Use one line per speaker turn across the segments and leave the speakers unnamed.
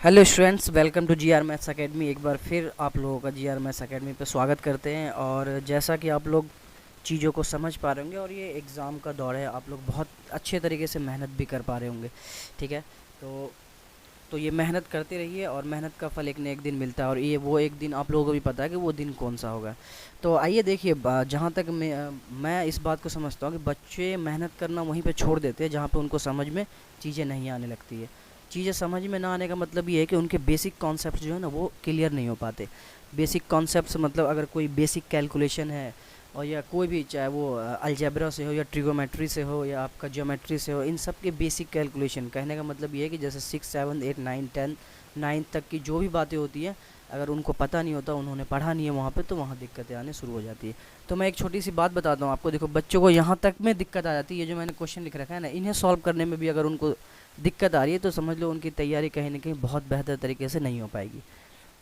Hello students, welcome to GR maths academy. एक बार फिर आप लोगों का जीआर मैथ्स एकेडमी पे स्वागत करते हैं। और जैसा कि आप लोग चीज़ों को समझ पा रहे होंगे और ये एग्ज़ाम का दौर है, आप लोग बहुत अच्छे तरीके से मेहनत भी कर पा रहे होंगे। ठीक है, तो ये मेहनत करते रहिए और मेहनत का फल एक न एक दिन मिलता है। और ये वो एक दिन आप लोगों को भी पता है कि वो दिन कौन सा होगा। तो आइए देखिए, जहाँ तक मैं इस बात को समझता हूँ कि बच्चे मेहनत करना वहीं पे छोड़ देते हैं जहाँ पे उनको समझ में चीज़ें नहीं आने लगती है। चीज़ें समझ में ना आने का मतलब ये है कि उनके बेसिक कॉन्सेप्ट जो है ना वो क्लियर नहीं हो पाते। बेसिक कॉन्सेप्ट्स मतलब अगर कोई बेसिक कैलकुलेशन है और या कोई भी, चाहे वो अलजेब्रा से हो या ट्रिगोमेट्री से हो या आपका ज्योमेट्री से हो, इन सब के बेसिक कैलकुलेशन, कहने का मतलब ये है कि जैसे 6 7 8 9 10 9 तक की जो भी बातें होती हैं, अगर उनको पता नहीं होता, उन्होंने पढ़ा नहीं है वहाँ पे, तो वहाँ दिक्कतें आने शुरू हो जाती है। तो मैं एक छोटी सी बात बताता हूँ आपको। देखो, बच्चों को यहाँ तक में दिक्कत आ जाती है, ये जो मैंने क्वेश्चन लिख रखा है ना, इन्हें सॉल्व करने में भी अगर उनको दिक्कत आ रही है तो समझ लो उनकी तैयारी कहीं ना कहीं बहुत बेहतर तरीके से नहीं हो पाएगी।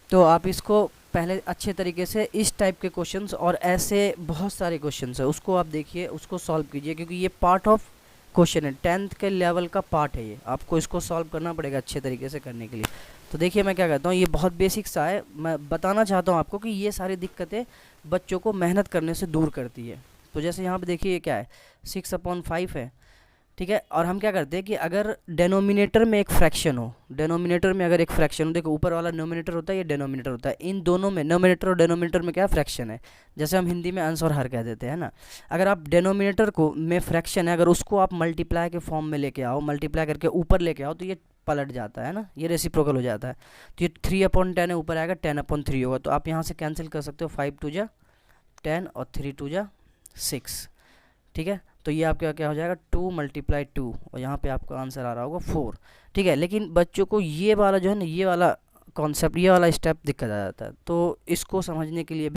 तो आप इसको पहले अच्छे तरीके से इस टाइप के क्वेश्चंस और ऐसे बहुत सारे क्वेश्चंस है उसको आप देखिए, उसको सॉल्व कीजिए, क्योंकि ये पार्ट ऑफ क्वेश्चन है, 10th के लेवल का पार्ट है। ये आपको इसको सॉल्व करना पड़ेगा अच्छे तरीके से करने के लिए। तो देखिए मैं क्या कहता हूँ, ये बहुत बेसिक सा है। मैं बताना चाहता हूँ आपको कि ये सारी दिक्कतें बच्चों को मेहनत करने से दूर करती है। तो जैसे यहाँ पे देखिए, ये क्या है, 6/5 है। ठीक है, और हम क्या करते हैं कि अगर डेनोमिनेटर में एक फ्रैक्शन हो, डेनोमिनेटर में अगर एक फ्रैक्शन हो, देखो ऊपर वाला नोमिनेटर होता है, ये डेनोमिनेटर होता है, इन दोनों में, नोमिनेटर और डेनोमिनेटर में क्या फ्रैक्शन है, जैसे हम हिंदी में अंश और हर कह देते हैं ना। अगर आप डेनोमिनेटर को में फ्रैक्शन है, अगर उसको आप मल्टीप्लाई के फॉर्म में लेके आओ, मल्टीप्लाई करके ऊपर लेके आओ, तो ये पलट जाता है ना, ये रेसिप्रोकल हो जाता है। तो ये 3/10 है, ऊपर आएगा 10/3 होगा। तो आप यहाँ से कैंसिल कर सकते हो, 5 2 10 और 3 2 6। ठीक है, तो ये आपका क्या हो जाएगा, 2 × 2 और यहाँ पे आपका आंसर आ रहा होगा 4। ठीक है, लेकिन बच्चों को ये वाला जो है ना, ये वाला कॉन्सेप्ट, ये वाला स्टेप दिक्कत आ जाता है। तो इसको समझने के लिए